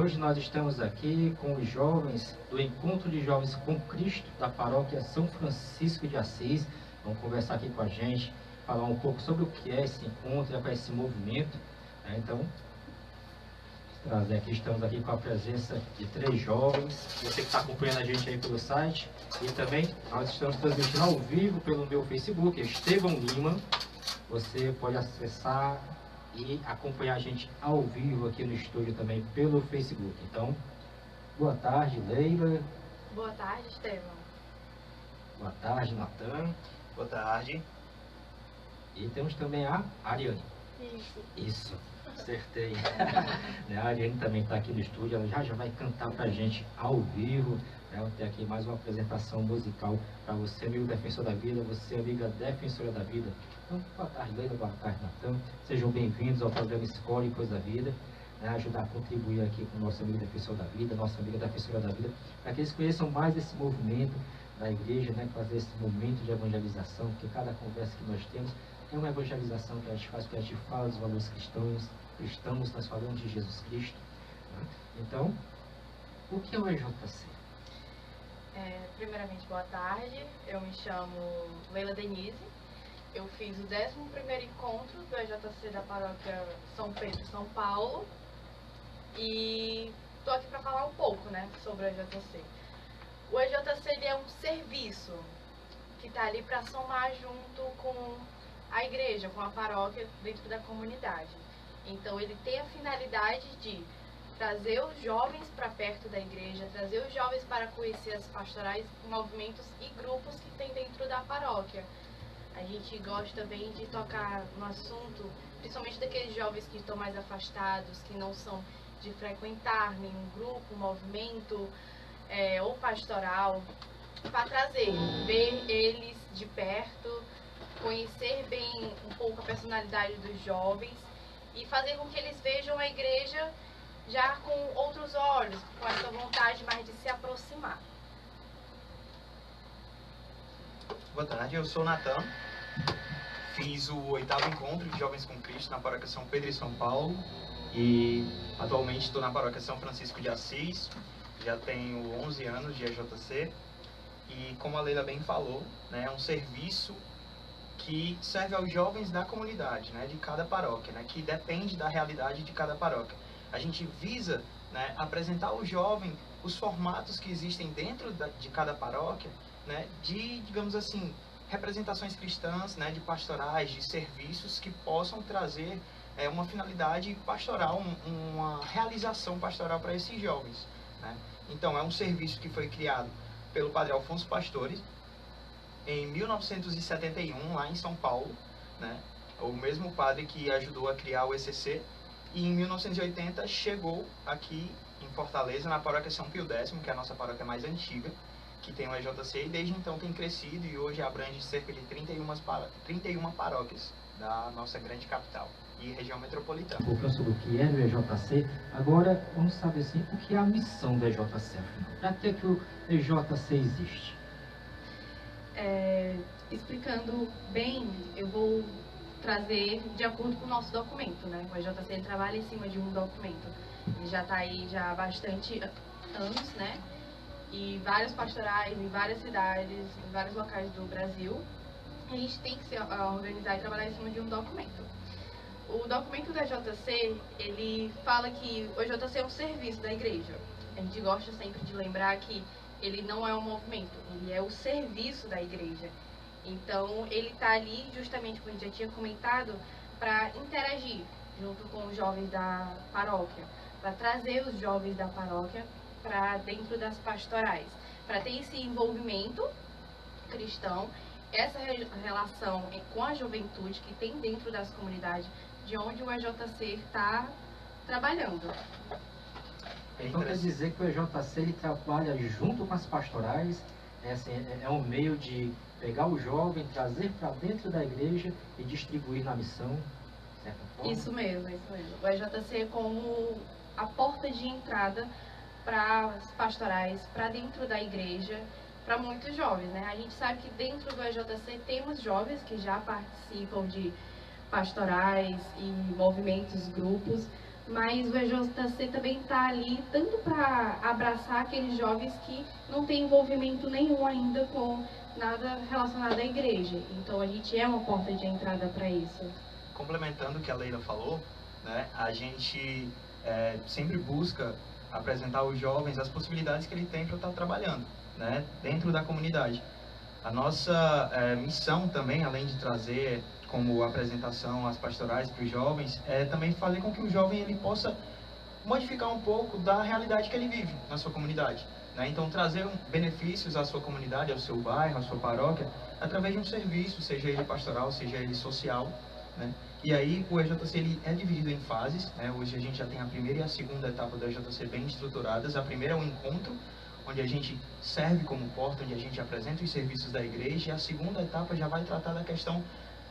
hoje nós estamos aqui com os jovens do Encontro de Jovens com Cristo da Paróquia São Francisco de Assis. Vão conversar aqui com a gente, falar um pouco sobre o que é esse encontro, com esse movimento, né? Então, estamos aqui com a presença de 3 jovens. Você que está acompanhando a gente aí pelo site, e também nós estamos transmitindo ao vivo pelo meu Facebook, Estevão Lima. Você pode acessar e acompanhar a gente ao vivo aqui no estúdio também pelo Facebook. Então, boa tarde, Leila. Boa tarde, Estevão. Boa tarde, Natan. Boa tarde. E temos também a Ariane. Isso, acertei. A Ariane também está aqui no estúdio, ela já vai cantar para a gente ao vivo. Vou ter aqui mais uma apresentação musical para você, amigo defensor da vida, você, amiga defensora da vida. Então, boa tarde, Leila, boa tarde, Natan. Sejam bem-vindos ao programa Escola e Coisa da Vida, né? Ajudar a contribuir aqui com o nosso amigo defensor da vida, nossa amiga defensora da vida, para que eles conheçam mais esse movimento da igreja, né? Fazer esse momento de evangelização, porque cada conversa que nós temos é uma evangelização que a gente faz, porque a gente fala dos valores cristãos, nós falamos de Jesus Cristo, né? Então, o que é o EJC? Primeiramente, boa tarde. Eu me chamo Leila Denise. Eu fiz o 11º encontro do EJC da Paróquia São Pedro, São Paulo. E estou aqui para falar um pouco, né, sobre o EJC. O EJC ele é um serviço que está ali para somar junto com a igreja, com a paróquia dentro da comunidade. Então ele tem a finalidade de trazer os jovens para perto da igreja, trazer os jovens para conhecer as pastorais, movimentos e grupos que tem dentro da paróquia. A gente gosta também de tocar no assunto, principalmente daqueles jovens que estão mais afastados, que não são de frequentar nenhum grupo, movimento ou pastoral, para trazer, ver eles de perto, conhecer bem um pouco a personalidade dos jovens e fazer com que eles vejam a igreja já com outros olhos, com essa vontade mais de se aproximar. Boa tarde, eu sou o Natan. Fiz o 8º encontro de Jovens com Cristo na Paróquia São Pedro e São Paulo e atualmente estou na Paróquia São Francisco de Assis. Já tenho 11 anos de EJC e, como a Leila bem falou, né, é um serviço que serve aos jovens da comunidade, né, de cada paróquia, né, que depende da realidade de cada paróquia. A gente visa, né, apresentar ao jovem os formatos que existem dentro de cada paróquia, né, de, digamos assim, representações cristãs, né, de pastorais, de serviços que possam trazer uma finalidade pastoral, uma realização pastoral para esses jovens, né. Então, é um serviço que foi criado pelo padre Alfonso Pastores em 1971, lá em São Paulo, né, o mesmo padre que ajudou a criar o ECC. E em 1980 chegou aqui em Fortaleza, na Paróquia São Pio X, que é a nossa paróquia mais antiga, que tem o EJC, e desde então tem crescido e hoje abrange cerca de 31 paróquias da nossa grande capital e região metropolitana. Um pouco sobre o que é o EJC. Agora, vamos saber assim, o que é a missão do EJC, afinal? Para que o EJC existe? Explicando bem, eu vou trazer de acordo com o nosso documento, né? O EJC ele trabalha em cima de um documento. Ele já está aí já há bastante anos, né? E vários pastorais em várias cidades, em vários locais do Brasil. A gente tem que se organizar e trabalhar em cima de um documento. O documento do EJC, ele fala que o EJC é um serviço da igreja. A gente gosta sempre de lembrar que ele não é um movimento, ele é o serviço da igreja. Então, ele está ali, justamente como a gente já tinha comentado, para interagir junto com os jovens da paróquia, para trazer os jovens da paróquia para dentro das pastorais, para ter esse envolvimento cristão, essa relação com a juventude que tem dentro das comunidades, de onde o EJC está trabalhando. Então, quer dizer que o EJC ele trabalha junto com as pastorais, é um meio de pegar o jovem, trazer para dentro da igreja e distribuir na missão, de certa forma? Isso mesmo, isso mesmo. O EJC é como a porta de entrada para as pastorais, para dentro da igreja, para muitos jovens, né? A gente sabe que dentro do EJC temos jovens que já participam de pastorais e movimentos, grupos, mas o EJC também está ali tanto para abraçar aqueles jovens que não têm envolvimento nenhum ainda com nada relacionado à igreja. Então a gente é uma porta de entrada para isso. Complementando o que a Leila falou, né, a gente sempre busca apresentar aos jovens as possibilidades que ele tem para estar trabalhando, né, dentro da comunidade. A nossa missão também, além de trazer como apresentação as pastorais para os jovens, é também fazer com que o jovem ele possa modificar um pouco da realidade que ele vive na sua comunidade, né? Então trazer benefícios à sua comunidade, ao seu bairro, à sua paróquia, através de um serviço, seja ele pastoral, seja ele social, né? E aí o EJC ele é dividido em fases, né? Hoje a gente já tem a primeira e a segunda etapa do EJC bem estruturadas. A primeira é o encontro, onde a gente serve como porta, onde a gente apresenta os serviços da igreja, e a segunda etapa já vai tratar da questão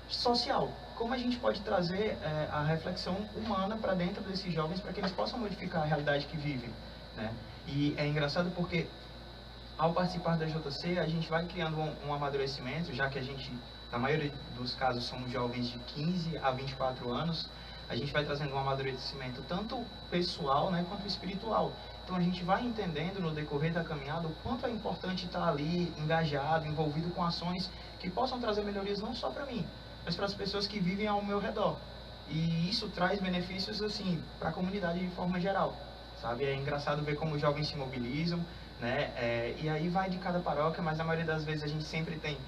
social. Como a gente pode trazer a reflexão humana para dentro desses jovens para que eles possam modificar a realidade que vivem, né? E é engraçado porque ao participar da JC a gente vai criando um amadurecimento, já que a gente, na maioria dos casos, somos jovens de 15 a 24 anos, a gente vai trazendo um amadurecimento tanto pessoal, né, quanto espiritual. Então a gente vai entendendo no decorrer da caminhada o quanto é importante estar ali engajado, envolvido com ações que possam trazer melhorias não só para mim, mas para as pessoas que vivem ao meu redor. E isso traz benefícios assim para a comunidade de forma geral, sabe? É engraçado ver como os jovens se mobilizam, né? E aí vai de cada paróquia, mas na maioria das vezes a gente sempre tem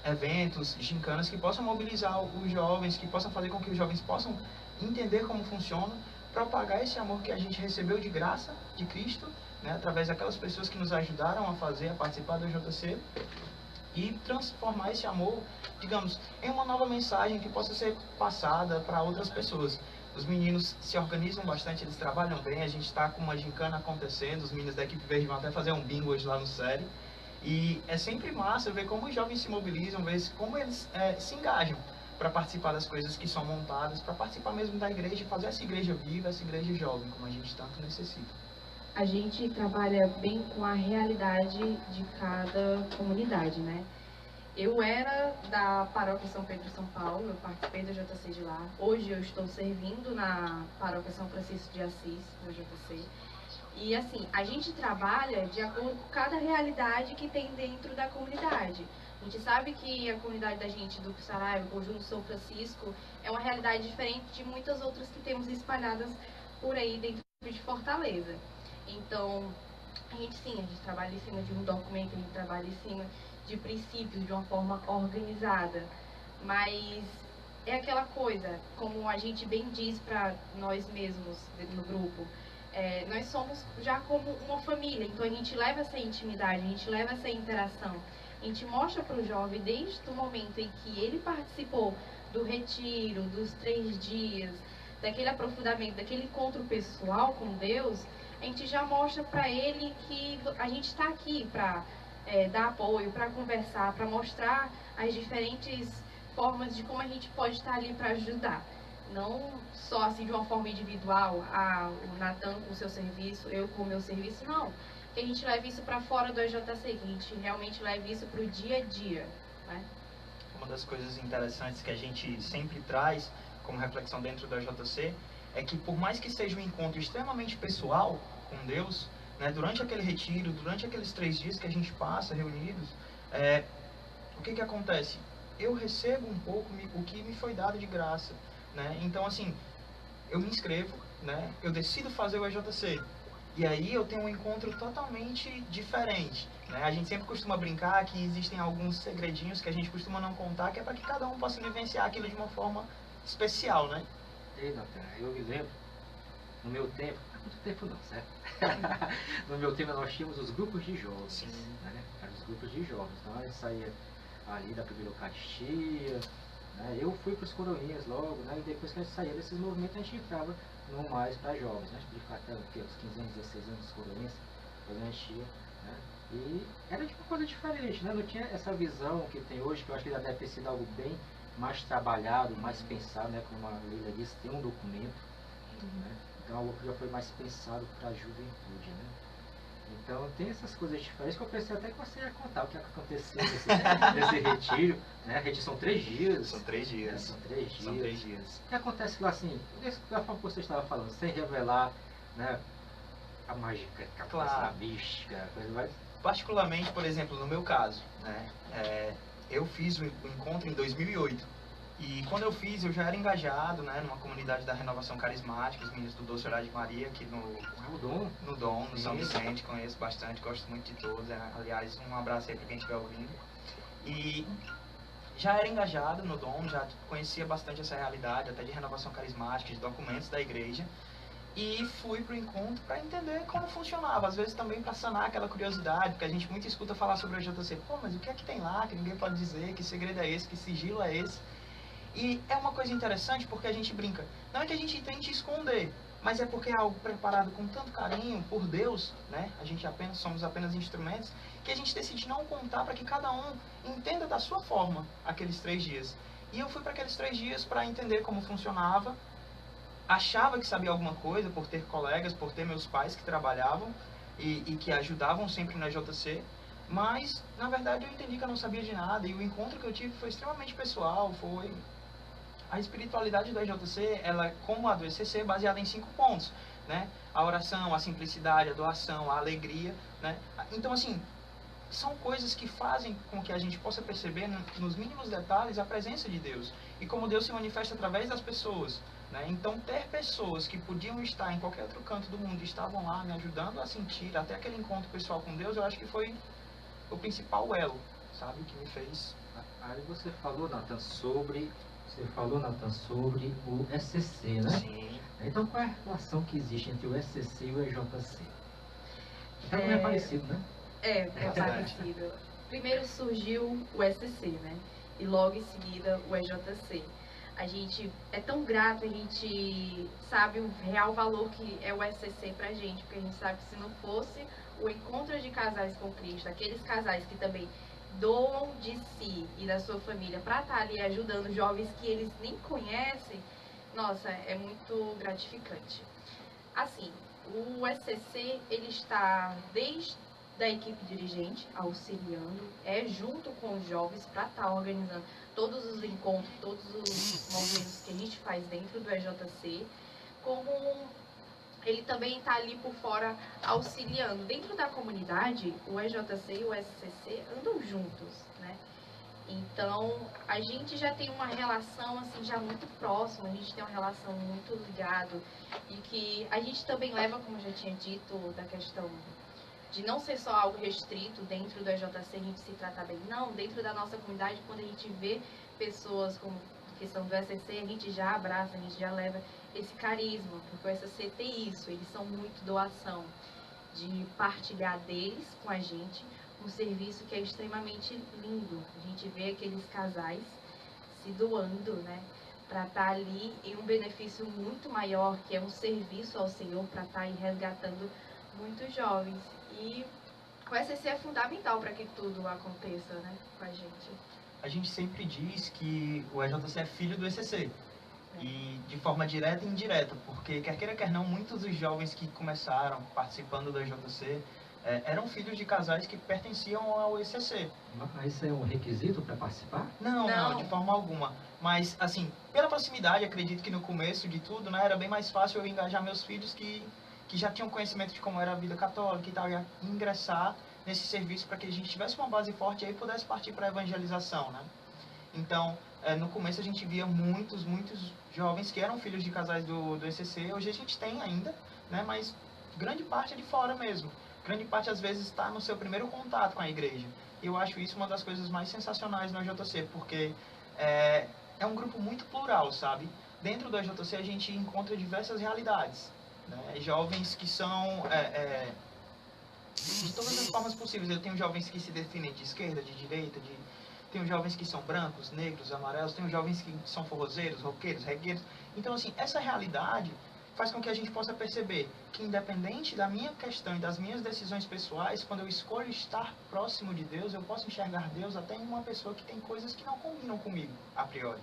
eventos, gincanas que possam mobilizar os jovens, que possam fazer com que os jovens possam entender como funciona, propagar esse amor que a gente recebeu de graça de Cristo, né? Através daquelas pessoas que nos ajudaram a participar do JC, e transformar esse amor, digamos, em uma nova mensagem que possa ser passada para outras pessoas. Os meninos se organizam bastante, eles trabalham bem, a gente está com uma gincana acontecendo, os meninos da equipe verde vão até fazer um bingo hoje lá no série, e é sempre massa ver como os jovens se mobilizam, ver como eles se engajam para participar das coisas que são montadas, para participar mesmo da igreja, fazer essa igreja viva, essa igreja jovem, como a gente tanto necessita. A gente trabalha bem com a realidade de cada comunidade, né? Eu era da Paróquia São Pedro São Paulo, eu participei do JC de lá. Hoje eu estou servindo na Paróquia São Francisco de Assis, no JC. E assim, a gente trabalha de acordo com cada realidade que tem dentro da comunidade. A gente sabe que a comunidade da gente do Saraiva, o Conjunto São Francisco, é uma realidade diferente de muitas outras que temos espalhadas por aí dentro de Fortaleza. Então, a gente trabalha em cima de um documento, a gente trabalha em cima de princípios de uma forma organizada, mas é aquela coisa, como a gente bem diz para nós mesmos no grupo, nós somos já como uma família, então a gente leva essa intimidade, a gente leva essa interação, a gente mostra para o jovem desde o momento em que ele participou do retiro, dos 3 dias, daquele aprofundamento, daquele encontro pessoal com Deus, a gente já mostra para ele que a gente está aqui para dar apoio, para conversar, para mostrar as diferentes formas de como a gente pode estar ali para ajudar. Não só assim de uma forma individual, o Natan com o seu serviço, eu com o meu serviço, não. Que a gente leve isso para fora do EJC, que a gente realmente leve isso para o dia a dia, né? Uma das coisas interessantes que a gente sempre traz como reflexão dentro do EJC é que por mais que seja um encontro extremamente pessoal com Deus, né, durante aquele retiro, durante aqueles 3 dias que a gente passa reunidos, o que acontece? Eu recebo um pouco o que me foi dado de graça, né? Então assim, eu me inscrevo, né? Eu decido fazer o EJC, e aí eu tenho um encontro totalmente diferente, né? A gente sempre costuma brincar que existem alguns segredinhos que a gente costuma não contar, que é para que cada um possa vivenciar aquilo de uma forma especial, né? Ei, Natan, eu me lembro, no meu tempo, não há muito tempo não, certo? No meu tempo nós tínhamos os grupos de jovens, né? Eram os grupos de jovens, então a gente saía ali da primeira Eucaristia, né? Eu fui para os coroinhas logo, né? E depois que a gente saía desses movimentos a gente entrava no mais para jovens, né? A gente podia ficar até uns 15 anos, 16 anos nos coroinhas, depois a gente ia, né? E era de uma coisa diferente, né? Não tinha essa visão que tem hoje, que eu acho que já deve ter sido algo bem mais trabalhado, mais pensado, né? Como a Leila disse, tem um documento, né? Então algo que já foi mais pensado para a juventude, né? Então tem essas coisas diferentes que eu pensei até que você ia contar o que aconteceu nesse retiro, né? Retiro são 3 dias. São 3 dias. Né? São 3 dias. São 3 dias. O que acontece lá, assim, da forma que você estava falando, sem revelar, né, a mágica, a mística, a coisa mais... Particularmente, por exemplo, no meu caso, né, eu fiz o encontro em 2008. E quando eu fiz, eu já era engajado, né, numa comunidade da Renovação Carismática, os meninos do Doce Horário de Maria, aqui no Dom, no São Vicente, conheço bastante, gosto muito de todos. Aliás, um abraço aí para quem estiver ouvindo. E já era engajado no Dom, já conhecia bastante essa realidade, até de renovação carismática, de documentos da igreja. E fui para o encontro para entender como funcionava, às vezes também para sanar aquela curiosidade, porque a gente muito escuta falar sobre a JC, pô, mas o que é que tem lá, que ninguém pode dizer, que segredo é esse, que sigilo é esse? E é uma coisa interessante porque a gente brinca, não é que a gente tente esconder, mas é porque é algo preparado com tanto carinho por Deus, né? A gente somos apenas instrumentos, que a gente decide não contar para que cada um entenda da sua forma aqueles 3 dias. E eu fui para aqueles 3 dias para entender como funcionava, achava que sabia alguma coisa por ter colegas, por ter meus pais que trabalhavam e que ajudavam sempre na JC, mas na verdade eu entendi que eu não sabia de nada, e o encontro que eu tive foi extremamente pessoal. Foi a espiritualidade da JC, ela, como a do ECC, é baseada em 5 pontos, né? A oração, a simplicidade, a doação, a alegria, né? Então, assim, são coisas que fazem com que a gente possa perceber nos mínimos detalhes a presença de Deus e como Deus se manifesta através das pessoas, né? Então, ter pessoas que podiam estar em qualquer outro canto do mundo e estavam lá me ajudando a sentir até aquele encontro pessoal com Deus, eu acho que foi o principal elo, sabe, que me fez. Aí você falou, Nathan, sobre o SCC, né? Sim. Então, qual é a relação que existe entre o SCC e o EJC? É parecido, né? É parecido. Primeiro surgiu o SCC, né? E logo em seguida o EJC. A gente é tão grato, a gente sabe o real valor que é o SCC pra gente, porque a gente sabe que se não fosse o encontro de casais com Cristo, aqueles casais que também doam de si e da sua família para estar ali ajudando jovens que eles nem conhecem, nossa, é muito gratificante. Assim, o SCC, ele está desde da equipe dirigente, auxiliando, junto com os jovens para estar organizando todos os encontros, todos os movimentos que a gente faz dentro do EJC, como ele também está ali por fora auxiliando. Dentro da comunidade, o EJC e o SCC andam juntos, né? Então, a gente já tem uma relação, assim, já muito próxima, a gente tem uma relação muito ligada, e que a gente também leva, como eu já tinha dito, da questão de não ser só algo restrito dentro do EJC, a gente se tratar bem. Não, dentro da nossa comunidade, quando a gente vê pessoas como a questão do SCC, a gente já abraça, a gente já leva esse carisma, porque o SCC tem isso, eles são muito doação, de partilhar deles com a gente, um serviço que é extremamente lindo. A gente vê aqueles casais se doando, né, para estar ali em um benefício muito maior, que é um serviço ao Senhor, para estar aí resgatando muitos jovens. E o SCC é fundamental para que tudo aconteça, né, com a gente. A gente sempre diz que o EJC é filho do ECC. E de forma direta e indireta, porque quer queira quer não, muitos dos jovens que começaram participando do EJC eram filhos de casais que pertenciam ao ECC. Mas isso é um requisito para participar? Não, de forma alguma. Mas, assim, pela proximidade, acredito que no começo de tudo, né, era bem mais fácil eu engajar meus filhos que já tinham conhecimento de como era a vida católica e tal, e ingressar nesse serviço para que a gente tivesse uma base forte e aí pudesse partir para a evangelização, né? Então, no começo a gente via muitos jovens que eram filhos de casais do ECC. Hoje a gente tem ainda, né, mas grande parte é de fora mesmo. Grande parte às vezes está no seu primeiro contato com a igreja. E eu acho isso uma das coisas mais sensacionais no EJC, porque é um grupo muito plural, sabe? Dentro do EJC a gente encontra diversas realidades, né? Jovens que são de todas as formas possíveis. Eu tenho jovens que se definem de esquerda, de direita, tenho jovens que são brancos, negros, amarelos, tenho jovens que são forrozeiros, roqueiros, regueiros. Então, assim, essa realidade faz com que a gente possa perceber que, independente da minha questão e das minhas decisões pessoais, quando eu escolho estar próximo de Deus, eu posso enxergar Deus até em uma pessoa que tem coisas que não combinam comigo, a priori,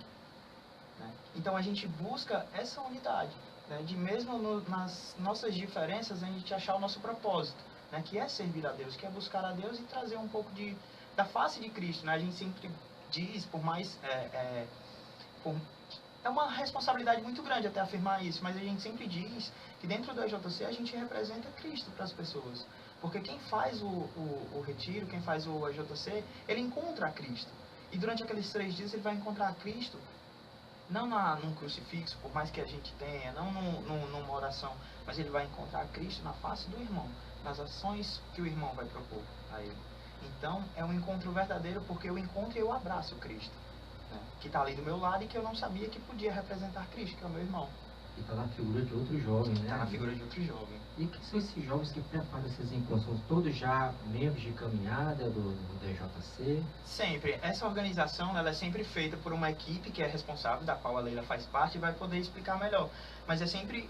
né? Então, a gente busca essa unidade, né? De mesmo nas nossas diferenças, a gente achar o nosso propósito, né? Que é servir a Deus, que é buscar a Deus e trazer um pouco da face de Cristo, né? A gente sempre diz, por mais... É uma responsabilidade muito grande até afirmar isso, mas a gente sempre diz que dentro do EJC a gente representa Cristo para as pessoas. Porque quem faz o retiro, quem faz o EJC, ele encontra a Cristo. E durante aqueles 3 dias ele vai encontrar a Cristo, não num crucifixo, por mais que a gente tenha, não numa oração, mas ele vai encontrar a Cristo na face do irmão, nas ações que o irmão vai propor a ele. Então, é um encontro verdadeiro, porque eu encontro e eu abraço Cristo, né? Que está ali do meu lado e que eu não sabia que podia representar Cristo, que é o meu irmão. E está na figura de outro jovem, né? Está na figura de outro jovem. E quem são esses jovens que preparam esses encontros? São todos já membros de caminhada do EJC? Sempre. Essa organização, ela é sempre feita por uma equipe que é responsável, da qual a Leila faz parte, e vai poder explicar melhor. Mas é sempre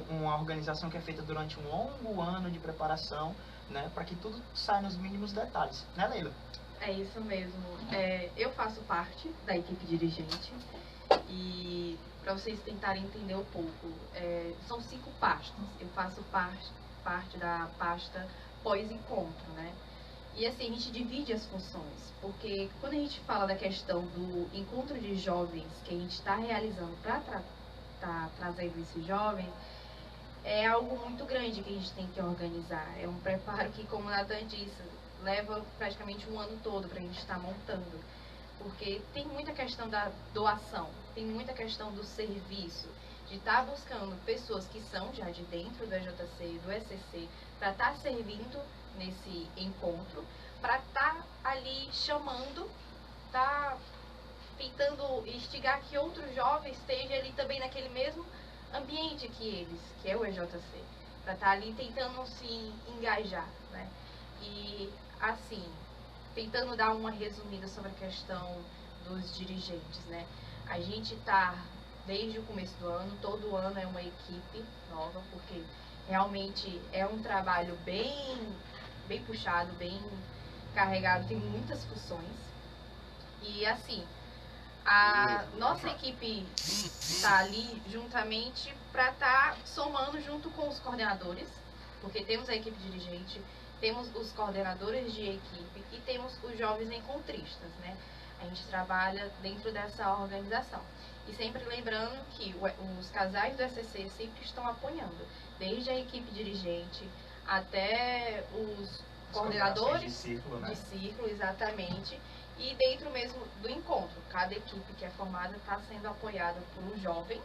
uma organização que é feita durante um longo ano de preparação, né? Para que tudo saia nos mínimos detalhes. Né, Leila? É isso mesmo. Eu faço parte da equipe dirigente e, para vocês tentarem entender um pouco, são 5 pastas. Eu faço parte da pasta pós-encontro, né? E assim, a gente divide as funções, porque quando a gente fala da questão do encontro de jovens que a gente está realizando para tá trazendo esses jovens, é algo muito grande que a gente tem que organizar. É um preparo que, como o Nathan disse, leva praticamente um ano todo para a gente estar montando. Porque tem muita questão da doação, tem muita questão do serviço, de estar buscando pessoas que são já de dentro do EJC e do ECC para estar servindo nesse encontro, para estar ali chamando, tentando instigar que outros jovens estejam ali também naquele mesmo ambiente que eles, que é o EJC, para estar ali tentando se engajar, né? E assim, tentando dar uma resumida sobre a questão dos dirigentes, né? A gente está, desde o começo do ano, todo ano é uma equipe nova, porque realmente é um trabalho bem puxado, bem carregado, tem muitas funções. E assim, a nossa equipe está ali juntamente para estar somando junto com os coordenadores, porque temos a equipe dirigente, temos os coordenadores de equipe e temos os jovens encontristas, né? A gente trabalha dentro dessa organização. E sempre lembrando que os casais do ECC sempre estão apoiando, desde a equipe dirigente até os coordenadores de círculo, né? De círculo, exatamente. E dentro mesmo do encontro, cada equipe que é formada está sendo apoiada por um jovem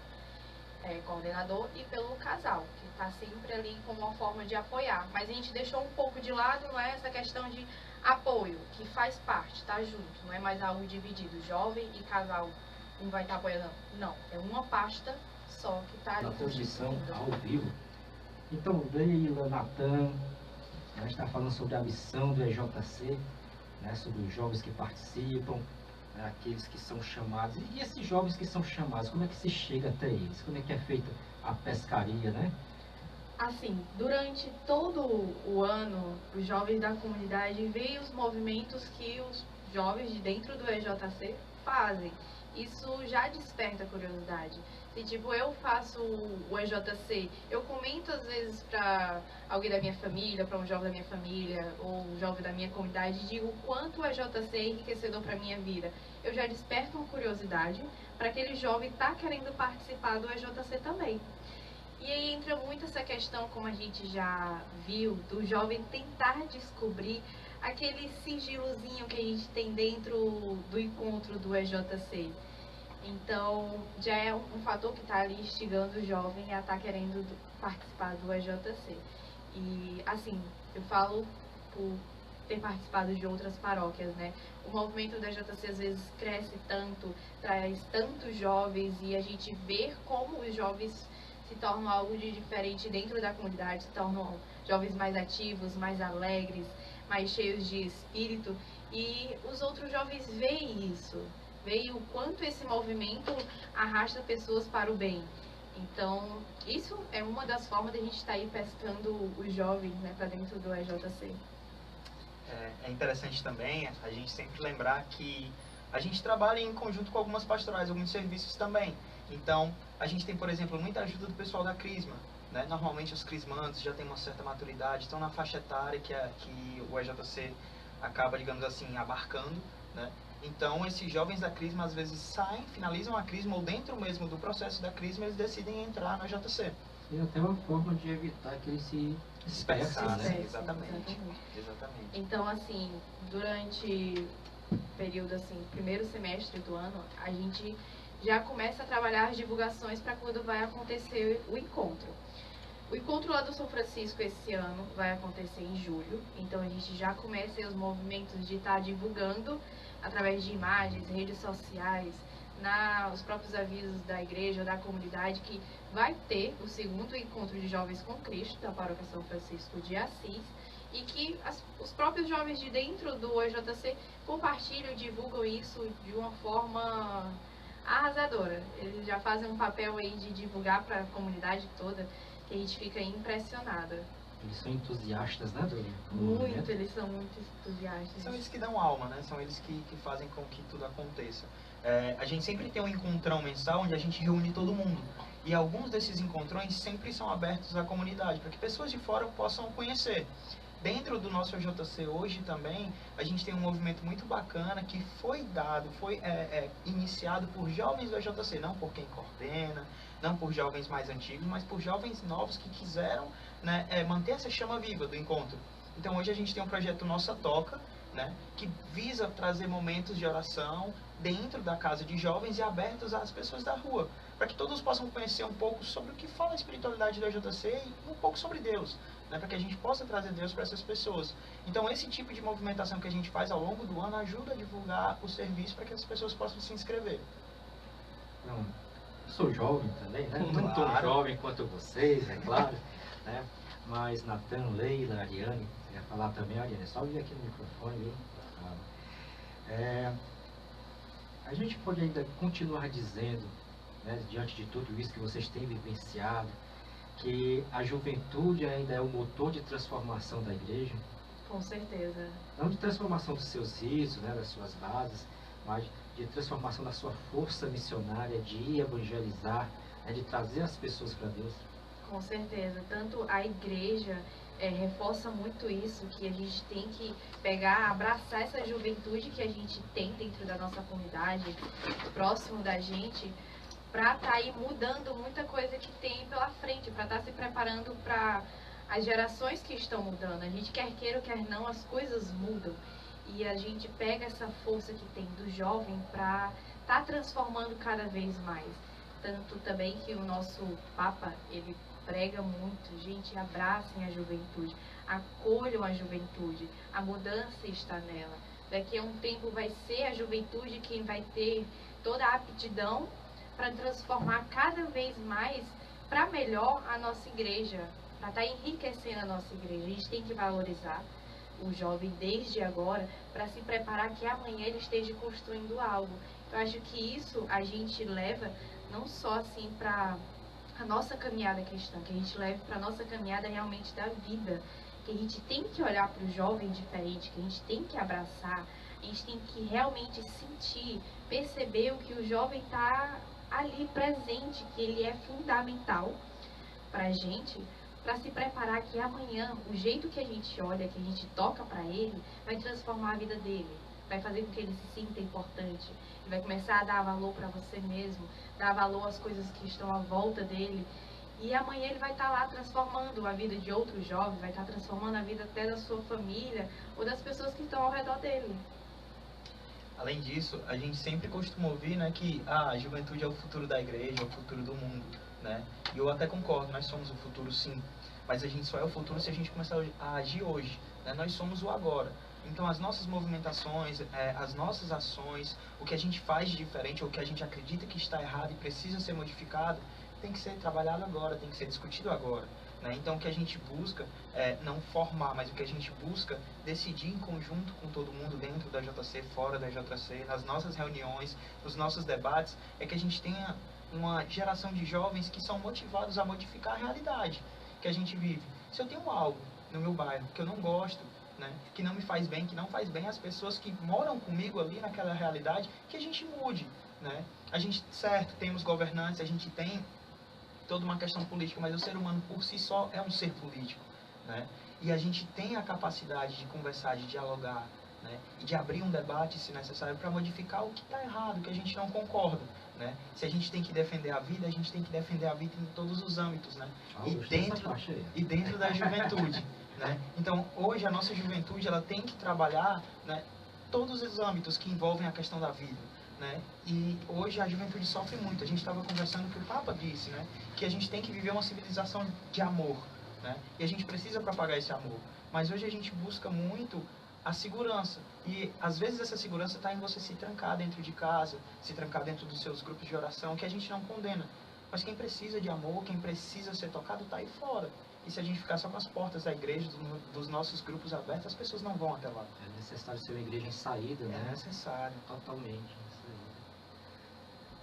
coordenador e pelo casal, que está sempre ali como uma forma de apoiar. Mas a gente deixou um pouco de lado, não é essa questão de apoio, que faz parte, está junto, não é mais algo dividido, jovem e casal, um vai estar apoiando, não, é uma pasta só que está ali. Na transmissão ao vivo. Então, Leila, Nathan, ela está falando sobre a missão do EJC, né, sobre os jovens que participam, né, aqueles que são chamados. E esses jovens que são chamados, como é que se chega até eles? Como é que é feita a pescaria, né? Assim, durante todo o ano, os jovens da comunidade veem os movimentos que os jovens de dentro do EJC fazem. Isso já desperta curiosidade. Se tipo, eu faço o EJC, eu comento às vezes para alguém da minha família, para um jovem da minha família, ou um jovem da minha comunidade, e digo o quanto o EJC é enriquecedor para a minha vida. Eu já desperto uma curiosidade para aquele jovem estar querendo participar do EJC também. E aí entra muito essa questão, como a gente já viu, do jovem tentar descobrir aquele sigilozinho que a gente tem dentro do encontro do EJC. Então, já é um fator que está ali instigando o jovem a estar querendo participar do EJC. E, assim, eu falo por ter participado de outras paróquias, né? O movimento do EJC às vezes cresce tanto, traz tantos jovens e a gente vê como os jovens se tornam algo de diferente dentro da comunidade, se tornam jovens mais ativos, mais alegres, mais cheios de espírito. E os outros jovens veem isso. Veio o quanto esse movimento arrasta pessoas para o bem. Então, isso é uma das formas de a gente estar aí pescando os jovens, né, para dentro do EJC. É interessante também a gente sempre lembrar que a gente trabalha em conjunto com algumas pastorais, alguns serviços também. Então, a gente tem, por exemplo, muita ajuda do pessoal da Crisma, né? Normalmente os crismandos já têm uma certa maturidade, estão na faixa etária que o EJC acaba, digamos assim, abarcando, né? Então, esses jovens da Crisma às vezes saem, finalizam a Crisma, ou dentro mesmo do processo da Crisma, eles decidem entrar no EJC. E até uma forma de evitar que eles se dispersem, né? Exatamente. Então, assim, durante o período, assim, primeiro semestre do ano, a gente já começa a trabalhar as divulgações para quando vai acontecer o encontro. O encontro lá do São Francisco esse ano vai acontecer em julho, então a gente já começa os movimentos de estar divulgando através de imagens, redes sociais, os próprios avisos da igreja ou da comunidade, que vai ter o segundo encontro de jovens com Cristo da Paróquia São Francisco de Assis, e que os próprios jovens de dentro do EJC compartilham, divulgam isso de uma forma arrasadora. Eles já fazem um papel aí de divulgar para a comunidade toda, que a gente fica impressionada. Eles são entusiastas, né, Dori? Muito, eles são muito entusiastas. São eles que dão alma, né? São eles que fazem com que tudo aconteça. A gente sempre tem um encontrão mensal onde a gente reúne todo mundo. E alguns desses encontrões sempre são abertos à comunidade, para que pessoas de fora possam conhecer. Dentro do nosso EJC hoje também, a gente tem um movimento muito bacana que foi iniciado por jovens do EJC, não por quem coordena, não por jovens mais antigos, mas por jovens novos que quiseram, né, manter essa chama viva do encontro. Então hoje a gente tem um projeto Nossa Toca, né, que visa trazer momentos de oração dentro da casa de jovens e abertos às pessoas da rua, para que todos possam conhecer um pouco sobre o que fala a espiritualidade do EJC e um pouco sobre Deus, né, para que a gente possa trazer Deus para essas pessoas. Então esse tipo de movimentação que a gente faz ao longo do ano ajuda a divulgar o serviço para que as pessoas possam se inscrever. Não, eu sou jovem também, né? Claro. Não tão jovem quanto vocês, é claro, né? Mas Natan, Leila, Ariane, você ia falar também, Ariane, só vir aqui no microfone, viu? A gente pode ainda continuar dizendo, né, diante de tudo isso que vocês têm vivenciado, que a juventude ainda é o motor de transformação da igreja? Com certeza. Não de transformação dos seus ritos, né, das suas bases, mas de transformação da sua força missionária, de evangelizar, né, de trazer as pessoas para Deus. Com certeza. Tanto a igreja reforça muito isso, que a gente tem que pegar, abraçar essa juventude que a gente tem dentro da nossa comunidade, próximo da gente, para estar aí mudando muita coisa que tem pela frente, para estar se preparando para as gerações que estão mudando. A gente quer queira ou quer não, as coisas mudam. E a gente pega essa força que tem do jovem para estar transformando cada vez mais. Tanto também que o nosso Papa, ele prega muito, gente, abracem a juventude, acolham a juventude, a mudança está nela. Daqui a um tempo vai ser a juventude quem vai ter toda a aptidão para transformar cada vez mais para melhor a nossa igreja, para estar enriquecendo a nossa igreja. A gente tem que valorizar o jovem desde agora para se preparar que amanhã ele esteja construindo algo. Eu acho que isso a gente leva não só assim para a nossa caminhada cristã, que a gente leve para a nossa caminhada realmente da vida, que a gente tem que olhar para o jovem diferente, que a gente tem que abraçar, a gente tem que realmente sentir, perceber o que o jovem está ali presente, que ele é fundamental para a gente, para se preparar que amanhã, o jeito que a gente olha, que a gente toca para ele, vai transformar a vida dele, vai fazer com que ele se sinta importante, ele vai começar a dar valor para você mesmo, dar valor às coisas que estão à volta dele, e amanhã ele vai estar lá transformando a vida de outros jovens, vai estar transformando a vida até da sua família, ou das pessoas que estão ao redor dele. Além disso, a gente sempre costuma ouvir, né, que a juventude é o futuro da igreja, é o futuro do mundo, né? E eu até concordo, nós somos o futuro sim, mas a gente só é o futuro se a gente começar a agir hoje, né? Nós somos o agora. Então as nossas movimentações, as nossas ações, o que a gente faz de diferente, ou o que a gente acredita que está errado e precisa ser modificado, tem que ser trabalhado agora, tem que ser discutido agora. Né? Então o que a gente busca é não formar, mas o que a gente busca decidir em conjunto com todo mundo dentro da JC, fora da JC, nas nossas reuniões, nos nossos debates, é que a gente tenha uma geração de jovens que são motivados a modificar a realidade que a gente vive. Se eu tenho algo no meu bairro que eu não gosto, né, que não me faz bem, que não faz bem às pessoas que moram comigo ali naquela realidade, que a gente mude. Né? A gente, certo, temos governantes, a gente tem toda uma questão política, mas o ser humano por si só é um ser político, né? E a gente tem a capacidade de conversar, de dialogar, né? E de abrir um debate, se necessário, para modificar o que está errado, o que a gente não concorda, né? Se a gente tem que defender a vida, a gente tem que defender a vida em todos os âmbitos, né? E dentro da juventude, né? Então, hoje a nossa juventude, ela tem que trabalhar, né, todos os âmbitos que envolvem a questão da vida, né? E hoje a juventude sofre muito. A gente estava conversando que o Papa disse, né, que a gente tem que viver uma civilização de amor, né? E a gente precisa propagar esse amor. Mas hoje a gente busca muito a segurança. E às vezes essa segurança está em você se trancar dentro de casa, se trancar dentro dos seus grupos de oração, que a gente não condena. Mas quem precisa de amor, quem precisa ser tocado, está aí fora. E se a gente ficar só com as portas da igreja, dos nossos grupos abertos, as pessoas não vão até lá. É necessário ser uma igreja em saída, né? É necessário. Totalmente.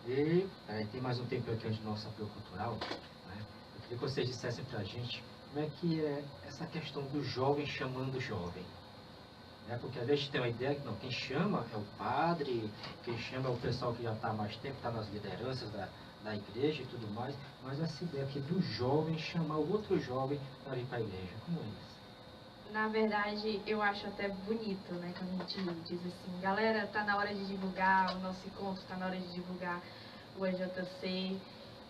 E tem mais um tempo aqui antes do nosso apelo cultural, né? Eu queria que vocês dissessem pra gente como é que é essa questão do jovem chamando o jovem. Porque às vezes tem uma ideia que não, quem chama é o padre, quem chama é o pessoal que já está há mais tempo, está nas lideranças da igreja e tudo mais, mas essa ideia aqui do jovem chamar o outro jovem para vir para a igreja, como é isso? Na verdade, eu acho até bonito, né, que a gente diz assim, galera, tá na hora de divulgar o nosso encontro, tá na hora de divulgar o EJC,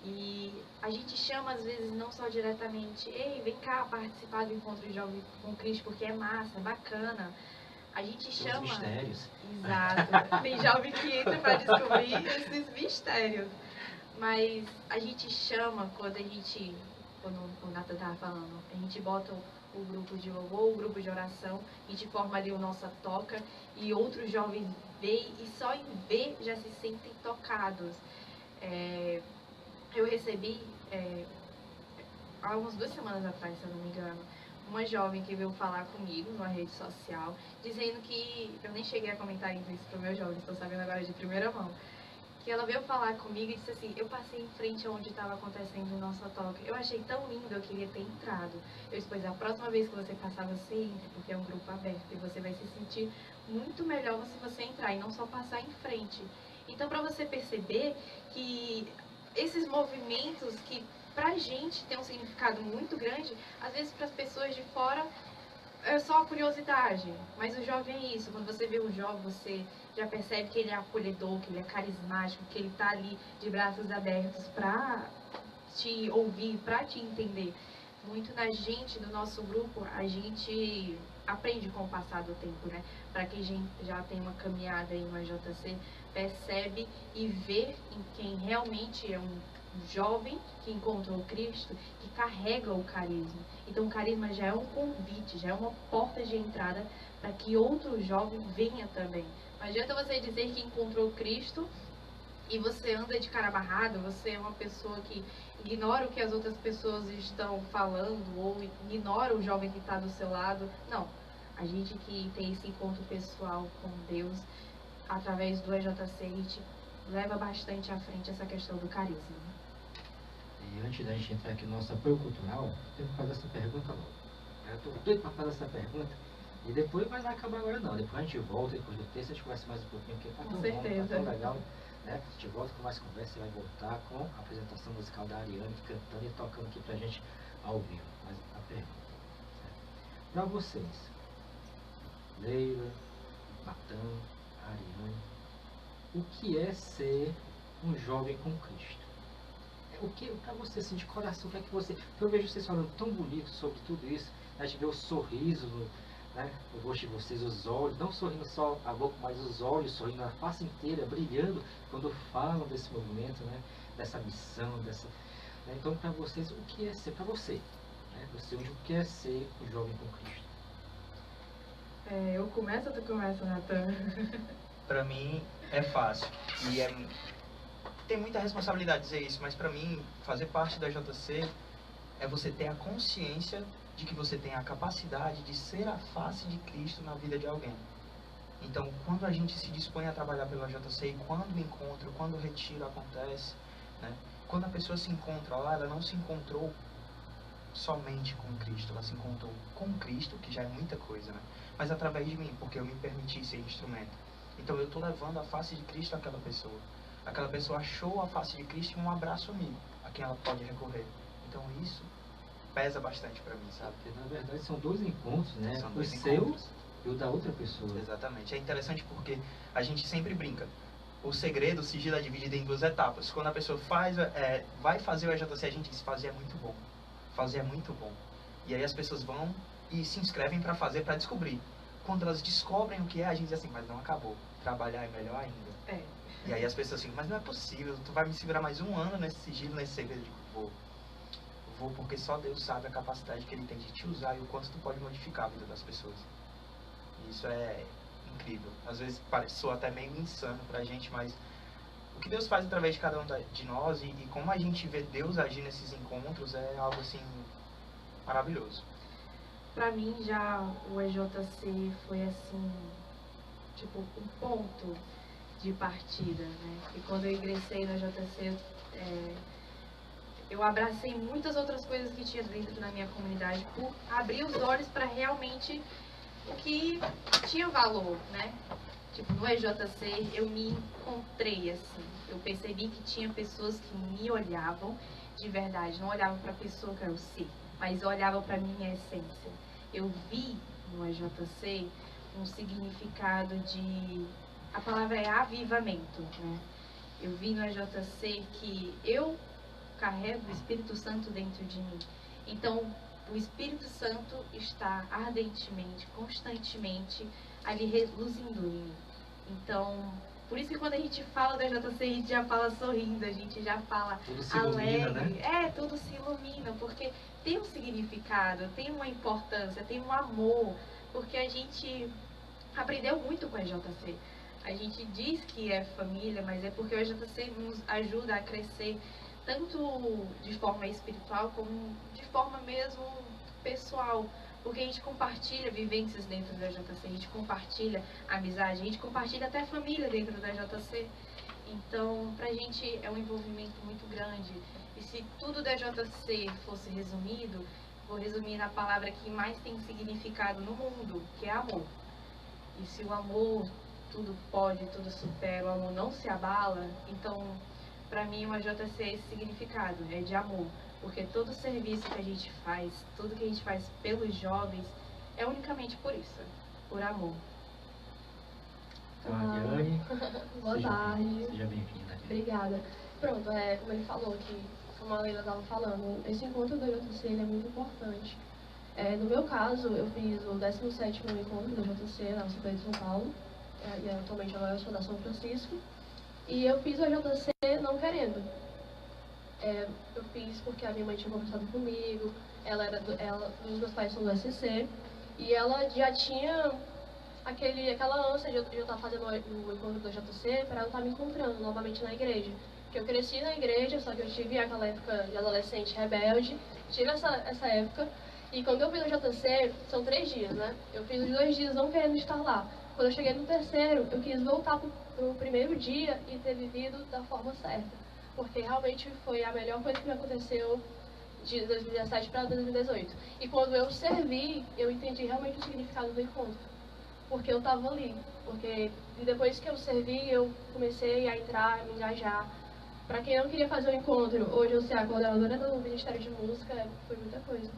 e a gente chama às vezes não só diretamente, ei, vem cá participar do encontro de jovem com Cristo, porque é massa, é bacana. A gente chama... Os mistérios. Exato. Tem jovem que entra para descobrir esses mistérios. Mas a gente chama quando o Nathan estava falando, a gente bota o grupo de louvor, o grupo de oração, a gente forma ali a nossa toca e outros jovens veem e só em ver já se sentem tocados. Eu recebi, há umas 2 semanas atrás, se eu não me engano, uma jovem que veio falar comigo numa rede social, dizendo que, eu nem cheguei a comentar isso para o meu jovem, estou sabendo agora de primeira mão, que ela veio falar comigo e disse assim, eu passei em frente aonde estava acontecendo o nosso toque, eu achei tão lindo, eu queria ter entrado. Eu disse, pois a próxima vez que você passar, você entre, porque é um grupo aberto e você vai se sentir muito melhor se você entrar e não só passar em frente. Então, para você perceber que esses movimentos que pra gente tem um significado muito grande, às vezes para as pessoas de fora é só curiosidade, mas o jovem é isso, quando você vê o jovem, você já percebe que ele é acolhedor, que ele é carismático, que ele tá ali de braços abertos pra te ouvir, pra te entender. Muito na gente, do nosso grupo, a gente aprende com o passar do tempo, né? Para quem já tem uma caminhada aí no AJC, percebe e vê em quem realmente é um jovem que encontrou Cristo, que carrega o carisma. Então o carisma já é um convite, já é uma porta de entrada para que outro jovem venha também. Não adianta você dizer que encontrou Cristo e você anda de cara amarrada, você é uma pessoa que ignora o que as outras pessoas estão falando ou ignora o jovem que está do seu lado. Não, a gente que tem esse encontro pessoal com Deus, através do EJC, a gente leva bastante à frente essa questão do carisma. E antes da gente entrar aqui no nosso apoio cultural, eu tenho que fazer essa pergunta logo. Eu estou doido para fazer essa pergunta. E depois vai acabar agora não. Depois a gente volta, depois do texto a gente conversa mais um pouquinho, porque tá tão bom, tá tão legal. Né? A gente volta com mais conversa e vai voltar com a apresentação musical da Ariane, cantando e tocando aqui pra gente ao vivo. Mas a pergunta, para vocês, Leila, Natan, Ariane, o que é ser um jovem com Cristo? O que para você, assim, de coração, o que é que você... Eu vejo vocês falando tão bonito sobre tudo isso, a gente vê o sorriso no rosto de vocês, os olhos, não sorrindo só a boca, mas os olhos sorrindo, a face inteira, brilhando, quando falam desse movimento, né? Dessa missão, dessa... Né? Então, para vocês, o que é ser, para você, né? Você, o que é ser um jovem com Cristo? Eu começo ou tu começa, Natan? Para mim é fácil e tem muita responsabilidade dizer isso, mas para mim fazer parte da JC é você ter a consciência de que você tem a capacidade de ser a face de Cristo na vida de alguém. Então, quando a gente se dispõe a trabalhar pela JC e quando o encontro, quando o retiro acontece, né, quando a pessoa se encontra lá, ela não se encontrou somente com Cristo, ela se encontrou com Cristo, que já é muita coisa, né? Mas através de mim, porque eu me permiti ser instrumento. Então eu estou levando a face de Cristo àquela pessoa. Aquela pessoa achou a face de Cristo em um abraço amigo. a quem ela pode recorrer. Então isso pesa bastante para mim, sabe? Porque na verdade são dois encontros, né? São O dois seu encontros. e o da outra pessoa. Exatamente. É interessante porque a gente sempre brinca. O segredo, o sigilo é dividido em duas etapas. Quando a pessoa vai fazer o EJC, a gente diz, fazer é muito bom. Fazer é muito bom. E aí as pessoas vão e se inscrevem para fazer, para descobrir. Quando elas descobrem o que é, a gente diz assim, mas não acabou. Trabalhar é melhor ainda. É. E aí as pessoas ficam, mas não é possível, tu vai me segurar mais um ano nesse sigilo, nesse segredo. Eu digo, vou porque só Deus sabe a capacidade que Ele tem de te usar e o quanto tu pode modificar a vida das pessoas. E isso é incrível. Às vezes soa até meio insano pra gente, mas o que Deus faz através de cada um de nós e como a gente vê Deus agir nesses encontros é algo assim maravilhoso. Pra mim, já o EJC foi assim, tipo, um ponto de partida, né? E quando eu ingressei no EJC, eu abracei muitas outras coisas que tinha dentro da minha comunidade por abrir os olhos para realmente o que tinha valor, né? Tipo, no EJC eu me encontrei assim. Eu percebi que tinha pessoas que me olhavam de verdade, não olhavam para a pessoa que eu ser, mas olhavam para minha essência. Eu vi no EJC um significado de... A palavra é avivamento, né? Eu vi no EJC que eu carrego o Espírito Santo dentro de mim. Então, o Espírito Santo está ardentemente, constantemente ali reluzindo em mim. Então, por isso que quando a gente fala da EJC, a gente já fala sorrindo, a gente já fala tudo se alegre. ilumina, né? Tudo se ilumina, porque tem um significado, tem uma importância, tem um amor, porque a gente aprendeu muito com a EJC. A gente diz que é família, mas é porque o EJC nos ajuda a crescer tanto de forma espiritual como de forma mesmo pessoal, porque a gente compartilha vivências dentro do EJC, a gente compartilha amizade, a gente compartilha até família dentro do EJC. Então, pra gente é um envolvimento muito grande. E se tudo do EJC fosse resumido, vou resumir na palavra que mais tem significado no mundo, que é amor. E se o amor tudo pode, tudo supera, o amor não se abala, então, para mim, o EJC é esse significado, é de amor. Porque todo serviço que a gente faz, tudo que a gente faz pelos jovens, é unicamente por isso, por amor. Então, Ariane, Boa tarde. Seja bem-vinda. Obrigada. Pronto, como ele falou, como a Leila estava falando, esse encontro do EJC ele é muito importante. No meu caso, eu fiz o 17º encontro do EJC na UCP de São Paulo, e atualmente agora eu sou da São Francisco, e eu fiz o EJC não querendo. Eu fiz porque a minha mãe tinha conversado comigo, os meus pais são do SC, e ela já tinha aquela ânsia de eu estar fazendo o encontro do EJC para ela estar me encontrando novamente na igreja. Porque eu cresci na igreja, só que eu tive aquela época de adolescente rebelde, tive essa época, e quando eu fui no EJC, são 3 dias, né? Eu fiz os 2 dias não querendo estar lá. Quando eu cheguei no terceiro, eu quis voltar pro primeiro dia e ter vivido da forma certa. Porque realmente foi a melhor coisa que me aconteceu de 2017 para 2018. E quando eu servi, eu entendi realmente o significado do encontro. Porque eu estava ali. Porque depois que eu servi, eu comecei a entrar, a me engajar. Para quem não queria fazer o encontro, hoje eu ser a coordenadora do Ministério de Música, foi muita coisa.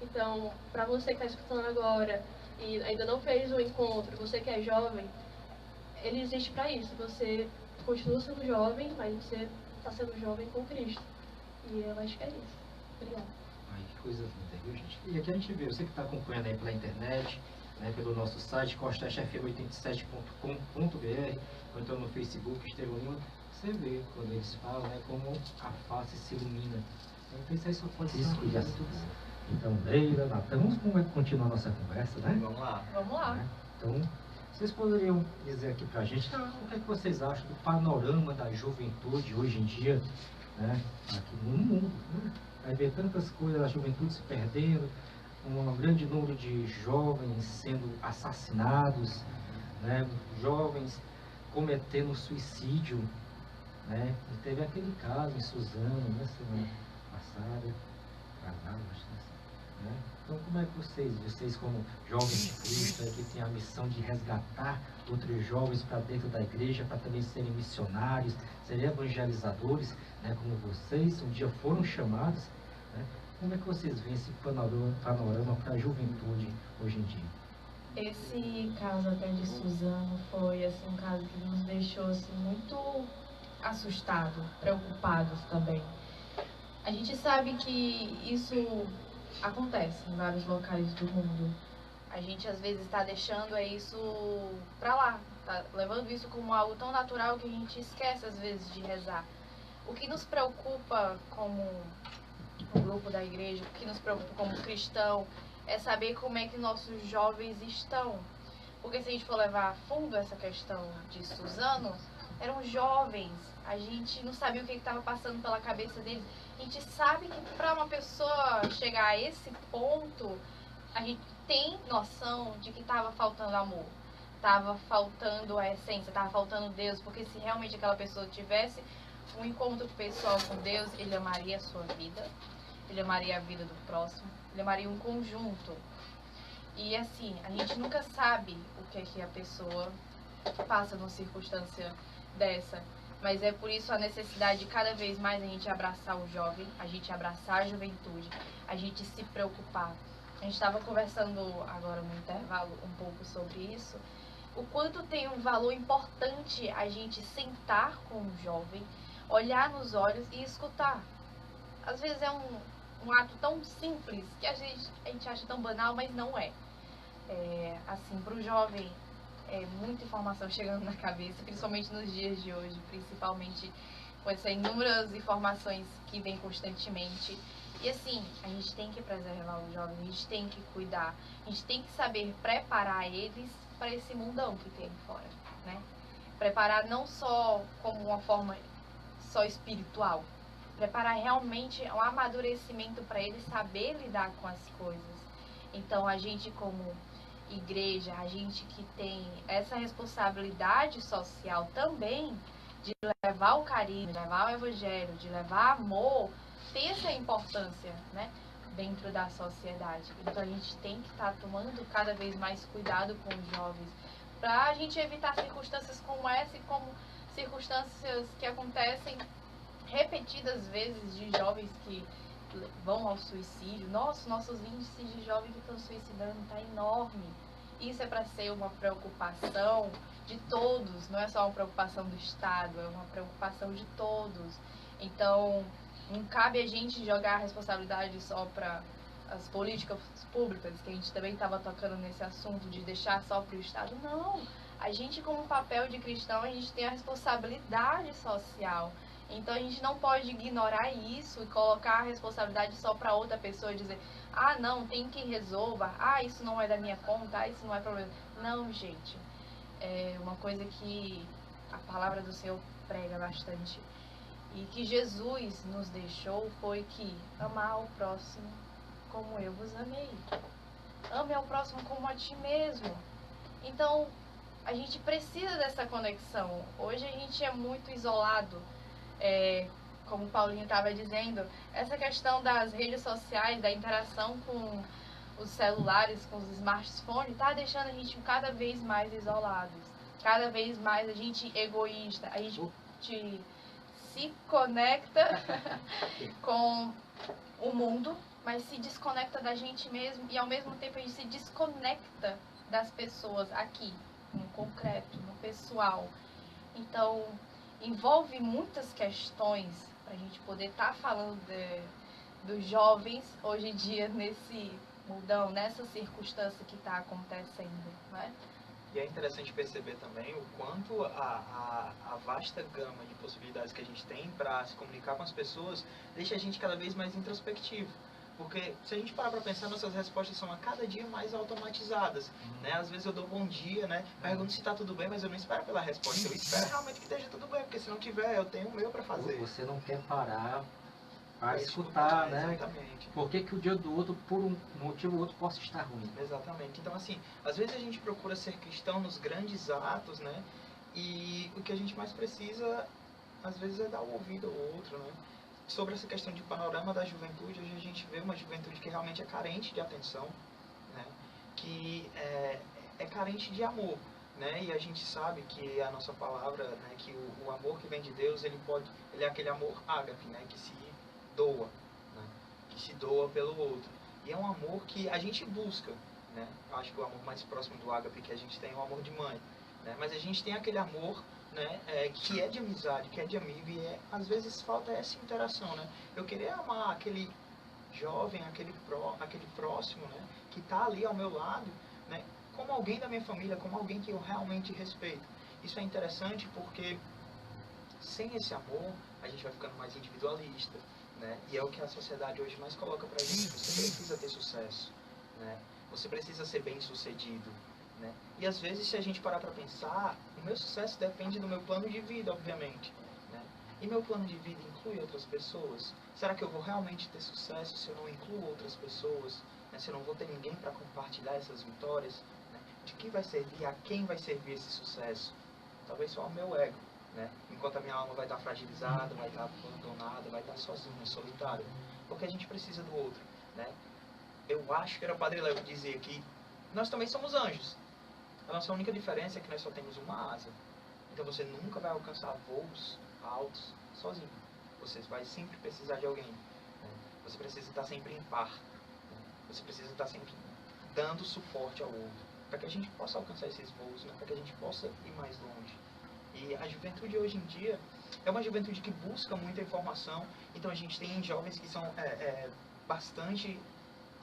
Então, para você que está escutando agora e ainda não fez o encontro, você que é jovem, ele existe para isso. Você continua sendo jovem, mas você está sendo jovem com Cristo. E eu acho que é isso. Obrigada. Ai, que coisa linda, viu, gente? E aqui a gente vê, você que está acompanhando aí pela internet, né, pelo nosso site, costachfm87.com.br, ou então no Facebook, Estevão Lima, você vê quando eles falam, né, como a face se ilumina. Então isso aí só pode ser muito bom. Então, Leila, Natan, vamos continuar a nossa conversa, né? Vamos lá. Vamos lá. Né? Então, vocês poderiam dizer aqui pra gente, o que é que vocês acham do panorama da juventude hoje em dia, né, aqui no mundo, né? Vai ver tantas coisas, a juventude se perdendo, um grande número de jovens sendo assassinados, né, jovens cometendo suicídio, né? E teve aquele caso em Suzano, né, semana passada, acho que né? Então, como é que vocês como jovens de Cristo, que têm a missão de resgatar outros jovens para dentro da igreja, para também serem missionários, serem evangelizadores, né, como vocês um dia foram chamados, né? Como é que vocês veem esse panorama para a juventude hoje em dia? Esse caso até de Suzano foi assim, um caso que nos deixou assim, muito assustados, preocupados também. A gente sabe que isso acontece em vários locais do mundo. A gente às vezes está deixando isso pra lá, tá levando isso como algo tão natural que a gente esquece às vezes de rezar. O que nos preocupa como o grupo da igreja, o que nos preocupa como cristão, é saber como é que nossos jovens estão. Porque se a gente for levar a fundo essa questão de Suzano, eram jovens, a gente não sabia o que estava passando pela cabeça deles. A gente sabe que para uma pessoa chegar a esse ponto, a gente tem noção de que estava faltando amor, estava faltando a essência, estava faltando Deus, porque se realmente aquela pessoa tivesse um encontro pessoal com Deus, ele amaria a sua vida, ele amaria a vida do próximo, ele amaria um conjunto. E assim, a gente nunca sabe o que é que a pessoa passa numa circunstância dessa. Mas é por isso a necessidade de cada vez mais a gente abraçar o jovem, a gente abraçar a juventude, a gente se preocupar. A gente estava conversando agora no intervalo um pouco sobre isso. O quanto tem um valor importante a gente sentar com o jovem, olhar nos olhos e escutar. Às vezes é um ato tão simples que a gente acha tão banal, mas não é. Assim, para o jovem, é muita informação chegando na cabeça, principalmente nos dias de hoje, principalmente com essas inúmeras informações que vêm constantemente. E assim, a gente tem que preservar os jovens, a gente tem que cuidar, a gente tem que saber preparar eles para esse mundão que tem fora, né? Preparar não só como uma forma só espiritual, preparar realmente um amadurecimento para eles saber lidar com as coisas. Então a gente como igreja, a gente que tem essa responsabilidade social também de levar o carinho, de levar o evangelho, de levar amor, tem essa importância, né, dentro da sociedade. Então a gente tem que estar tomando cada vez mais cuidado com os jovens para a gente evitar circunstâncias como essa e como circunstâncias que acontecem repetidas vezes de jovens que vão ao suicídio. Nossa, nossos índices de jovens que estão suicidando está enorme. Isso é para ser uma preocupação de todos, não é só uma preocupação do Estado, é uma preocupação de todos. Então, não cabe a gente jogar a responsabilidade só para as políticas públicas, que a gente também estava tocando nesse assunto de deixar só para o Estado. Não, a gente como papel de cristão, a gente tem a responsabilidade social. Então a gente não pode ignorar isso e colocar a responsabilidade só para outra pessoa e dizer: ah, não, tem quem resolva, ah, isso não é da minha conta, ah, isso não é problema. Não, gente, é uma coisa que a palavra do Senhor prega bastante e que Jesus nos deixou foi que amar o próximo como eu vos amei. Ame ao próximo como a ti mesmo. Então, a gente precisa dessa conexão. Hoje a gente é muito isolado. Como o Paulinho estava dizendo, essa questão das redes sociais, da interação com os celulares, com os smartphones, está deixando a gente cada vez mais isolados, cada vez mais a gente egoísta, a gente se conecta com o mundo, mas se desconecta da gente mesmo e ao mesmo tempo a gente se desconecta das pessoas aqui, no concreto, no pessoal. Então, envolve muitas questões para a gente poder estar falando dos jovens hoje em dia nesse mundão, nessa circunstância que está acontecendo, né? E é interessante perceber também o quanto a vasta gama de possibilidades que a gente tem para se comunicar com as pessoas deixa a gente cada vez mais introspectivo. Porque se a gente parar para pensar, nossas respostas são a cada dia mais automatizadas, né? Às vezes eu dou bom dia, né? Pergunto se está tudo bem, mas eu não espero pela resposta. Eu espero realmente que esteja tudo bem, porque se não tiver, eu tenho o meu para fazer. Você não quer parar para escutar, né? Exatamente. Por que o dia do outro, por um motivo ou outro, possa estar ruim. Exatamente. Então, assim, às vezes a gente procura ser cristão nos grandes atos, né? E o que a gente mais precisa, às vezes, é dar o ouvido ao outro, né? sobre essa questão de panorama da juventude, hoje a gente vê uma juventude que realmente é carente de atenção, né? Que é carente de amor, né? E a gente sabe que a nossa palavra, né, que o amor que vem de Deus, ele é aquele amor ágape, né, que se doa, né, que se doa pelo outro. E é um amor que a gente busca, né? Eu acho que o amor mais próximo do ágape que a gente tem é o amor de mãe, né? Mas a gente tem aquele amor, né, que é de amizade, que é de amigo, e às vezes falta essa interação, né? Eu querer amar aquele jovem, aquele próximo, né, que está ali ao meu lado, né, como alguém da minha família, como alguém que eu realmente respeito. Isso é interessante porque sem esse amor a gente vai ficando mais individualista, né? E é o que a sociedade hoje mais coloca pra gente. Você precisa ter sucesso, né? Você precisa ser bem sucedido, né? E às vezes, se a gente parar para pensar, o meu sucesso depende do meu plano de vida, obviamente, né? E meu plano de vida inclui outras pessoas? Será que eu vou realmente ter sucesso se eu não incluo outras pessoas, né? Se eu não vou ter ninguém para compartilhar essas vitórias, né? De que vai servir, a quem vai servir esse sucesso? Talvez só ao meu ego, né? Enquanto a minha alma vai estar fragilizada, vai estar abandonada, vai estar sozinha, solitária, porque a gente precisa do outro, né? Eu acho que era o Padre Léo que dizia que nós também somos anjos. A nossa única diferença é que nós só temos uma asa. Então você nunca vai alcançar voos altos sozinho. Você vai sempre precisar de alguém, né? Você precisa estar sempre em par, né? Você precisa estar sempre dando suporte ao outro, para que a gente possa alcançar esses voos, né? Para que a gente possa ir mais longe. E a juventude hoje em dia é uma juventude que busca muita informação. Então a gente tem jovens que são bastante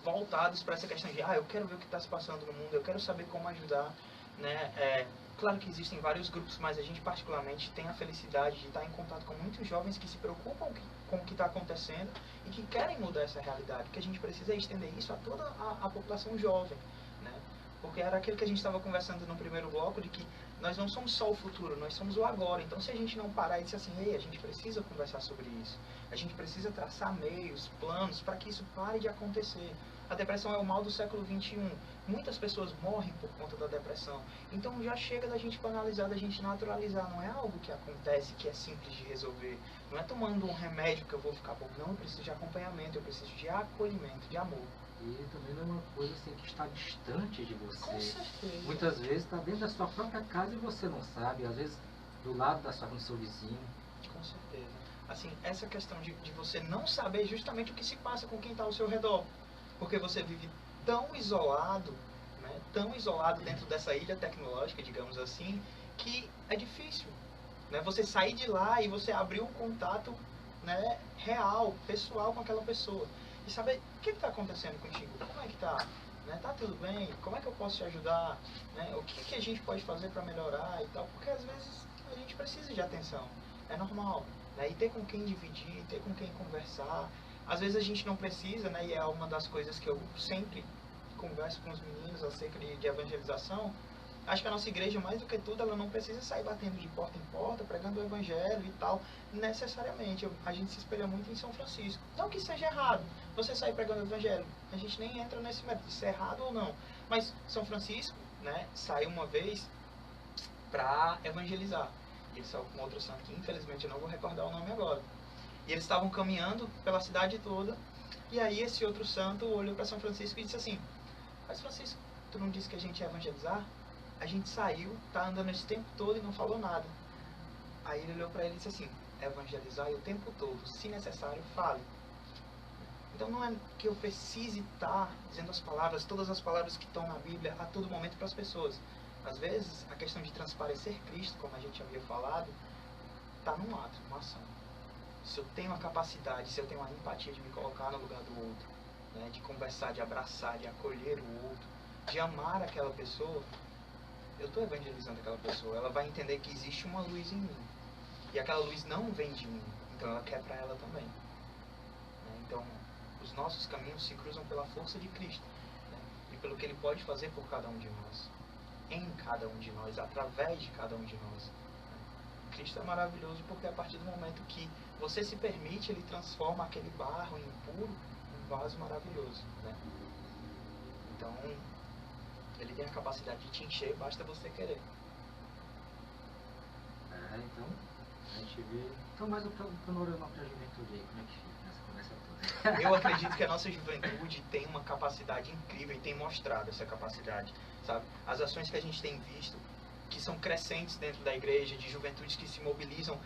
voltados para essa questão de eu quero ver o que está se passando no mundo, eu quero saber como ajudar, né? Claro que existem vários grupos, mas a gente particularmente tem a felicidade de estar em contato com muitos jovens que se preocupam com o que está acontecendo e que querem mudar essa realidade, que a gente precisa estender isso a toda a população jovem, né? Porque era aquilo que a gente estava conversando no primeiro bloco, de que nós não somos só o futuro, nós somos o agora. Então se a gente não parar e dizer assim, ei, a gente precisa conversar sobre isso, a gente precisa traçar meios, planos para que isso pare de acontecer. A depressão é o mal do século XXI. Muitas pessoas morrem por conta da depressão. Então já chega da gente banalizar, da gente naturalizar. Não é algo que acontece, que é simples de resolver. Não é tomando um remédio que eu vou ficar bom. Não, eu preciso de acompanhamento, eu preciso de acolhimento, de amor. E também não é uma coisa assim que está distante de você. Com certeza. Muitas vezes está dentro da sua própria casa e você não sabe. Às vezes do lado do seu vizinho. Com certeza. Assim, essa questão de você não saber justamente o que se passa com quem está ao seu redor. Porque você vive tão isolado, né, tão isolado dentro dessa ilha tecnológica, digamos assim, que é difícil, né, você sair de lá e você abrir um contato, né, real, pessoal com aquela pessoa. E saber o que está acontecendo contigo, como é que está, né, tá tudo bem, como é que eu posso te ajudar, né, o que a gente pode fazer para melhorar e tal, porque às vezes a gente precisa de atenção, é normal, né, e ter com quem dividir, ter com quem conversar. Às vezes a gente não precisa, né, e é uma das coisas que eu sempre converso com os meninos acerca de evangelização. Acho que a nossa igreja, mais do que tudo, ela não precisa sair batendo de porta em porta, pregando o evangelho e tal, necessariamente. A gente se espelha muito em São Francisco. Não que seja errado você sair pregando o evangelho, a gente nem entra nesse mérito, se é errado ou não. Mas São Francisco, né, saiu uma vez para evangelizar. E ele saiu com outro santo, que infelizmente eu não vou recordar o nome agora. E eles estavam caminhando pela cidade toda, e aí esse outro santo olhou para São Francisco e disse assim, mas Francisco, tu não disse que a gente ia evangelizar? A gente saiu, tá andando esse tempo todo e não falou nada. Aí ele olhou para ele e disse assim, evangelizar o tempo todo, se necessário, fale. Então não é que eu precise estar dizendo as palavras, todas as palavras que estão na Bíblia a todo momento para as pessoas. Às vezes, a questão de transparecer Cristo, como a gente havia falado, está num ato, numa ação. Se eu tenho a capacidade, se eu tenho a empatia de me colocar no lugar do outro, né, de conversar, de abraçar, de acolher o outro, de amar aquela pessoa, eu estou evangelizando aquela pessoa. Ela vai entender que existe uma luz em mim. E aquela luz não vem de mim, então ela quer para ela também. Então, os nossos caminhos se cruzam pela força de Cristo, né, e pelo que Ele pode fazer por cada um de nós, em cada um de nós, através de cada um de nós. Cristo é maravilhoso porque a partir do momento que você se permite, Ele transforma aquele barro impuro em um vaso maravilhoso, né? Então, Ele tem a capacidade de te encher, basta você querer. Então, A gente vê. Então, mais um panorama para a juventude aí, como é que fica nessa conversa toda? Eu acredito que a nossa juventude tem uma capacidade incrível e tem mostrado essa capacidade, sabe? As ações que a gente tem visto, que são crescentes dentro da igreja, de juventudes que se mobilizam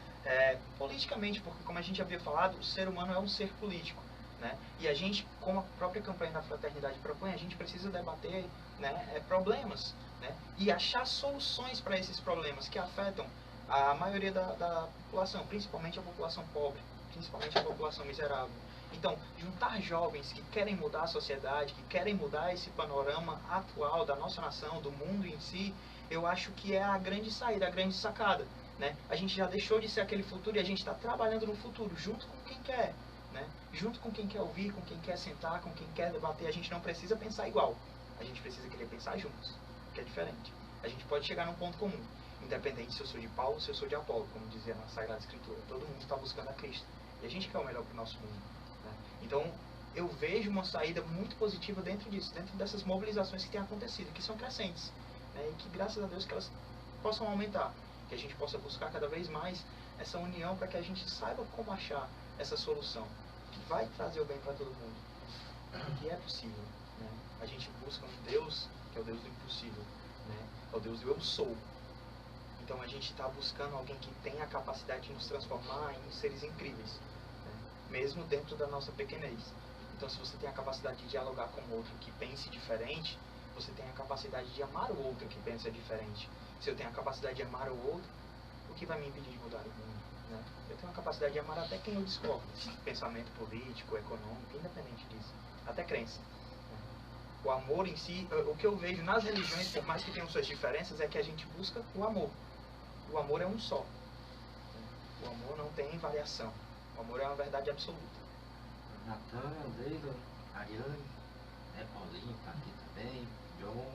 politicamente, porque, como a gente havia falado, o ser humano é um ser político, né? E a gente, como a própria campanha da fraternidade propõe, a gente precisa debater, né, problemas, né? E achar soluções para esses problemas que afetam a maioria da população, principalmente a população pobre, principalmente a população miserável. Então, juntar jovens que querem mudar a sociedade, que querem mudar esse panorama atual da nossa nação, do mundo em si, eu acho que é a grande saída, a grande sacada, né? A gente já deixou de ser aquele futuro e a gente está trabalhando no futuro, junto com quem quer, né? Junto com quem quer ouvir, com quem quer sentar, com quem quer debater. A gente não precisa pensar igual, a gente precisa querer pensar juntos, que é diferente. A gente pode chegar num ponto comum, independente se eu sou de Paulo ou se eu sou de Apolo, como dizia na Sagrada Escritura. Todo mundo está buscando a Cristo, e a gente quer o melhor para o nosso mundo, né? Então, eu vejo uma saída muito positiva dentro disso, dentro dessas mobilizações que têm acontecido, que são crescentes, né? E que, graças a Deus, que elas possam aumentar, que a gente possa buscar cada vez mais essa união para que a gente saiba como achar essa solução, que vai trazer o bem para todo mundo, que é possível, né? A gente busca um Deus que é o Deus do impossível, né? É o Deus do eu sou. Então a gente está buscando alguém que tenha a capacidade de nos transformar em seres incríveis, né? Mesmo dentro da nossa pequenez. Então, se você tem a capacidade de dialogar com o outro que pense diferente, você tem a capacidade de amar o outro que pensa diferente. Se eu tenho a capacidade de amar o outro, o que vai me impedir de mudar o mundo, né? Eu tenho a capacidade de amar até quem eu discordo, pensamento político, econômico, independente disso, até crença. O amor em si, o que eu vejo nas religiões, por mais que tenham suas diferenças, é que a gente busca o amor. O amor é um só. O amor não tem variação. O amor é uma verdade absoluta. Natan, Leila, Ariane, Paulinho está aqui também, John,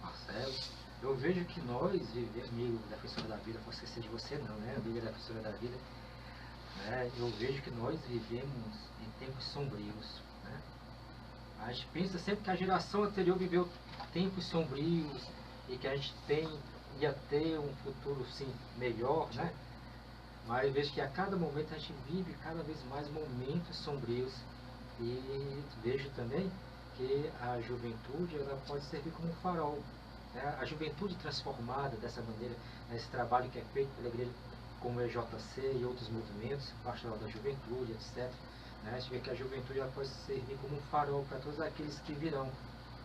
Marcelo. Eu vejo que nós, amigo da Defensora da Vida, não posso esquecer de você não, né? Amiga da Defensora da Vida, né? Eu vejo que nós vivemos em tempos sombrios, né? A gente pensa sempre que a geração anterior viveu tempos sombrios e que a gente ia ter um futuro, sim, melhor, né? Mas eu vejo que a cada momento a gente vive cada vez mais momentos sombrios e vejo também que a juventude ela pode servir como um farol, né? A juventude transformada dessa maneira, nesse trabalho que é feito pela igreja como o EJC e outros movimentos, Pastoral da Juventude, etc., né? A gente vê que a juventude ela pode servir como um farol para todos aqueles que virão,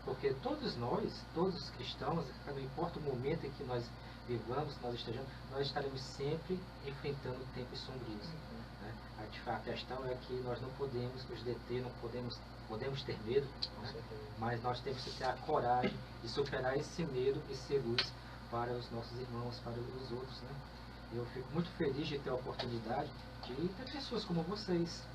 porque todos nós, todos os cristãos, não importa o momento em que nós vivamos, nós estaremos sempre enfrentando tempos sombrios, né? A questão é que nós não podemos nos deter, não podemos ter medo, né? Mas nós temos que ter a coragem de superar esse medo e ser luz para os nossos irmãos, para os outros, né? Eu fico muito feliz de ter a oportunidade de ter pessoas como vocês,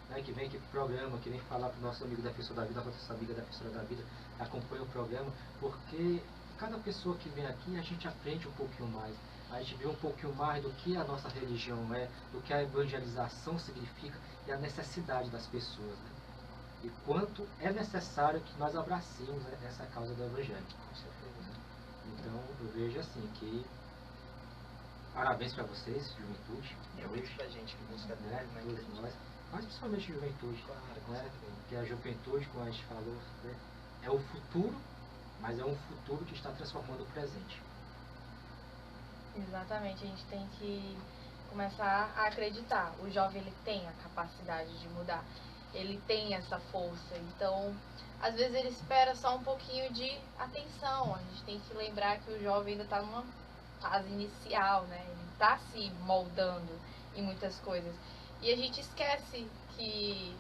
né, que vem aqui pro programa, que vem falar para o nosso amigo da Defensora da Vida, a nossa amiga da Defensora da Vida, acompanha o programa, porque cada pessoa que vem aqui a gente aprende um pouquinho mais, a gente vê um pouquinho mais do que a nossa religião é, do que a evangelização significa e a necessidade das pessoas, né? E quanto é necessário que nós abracemos, né, essa causa do Evangelho. Então eu vejo assim que parabéns para vocês, juventude. É muito pra gente que busca Deus, né? Todos nós, mas principalmente juventude, claro, né? Que a juventude, como a gente falou, né, é o futuro, mas é um futuro que está transformando o presente. Exatamente, a gente tem que começar a acreditar. O jovem ele tem a capacidade de mudar, ele tem essa força, então às vezes ele espera só um pouquinho de atenção. A gente tem que lembrar que o jovem ainda está numa fase inicial, né? Ele está se moldando em muitas coisas. E a gente esquece que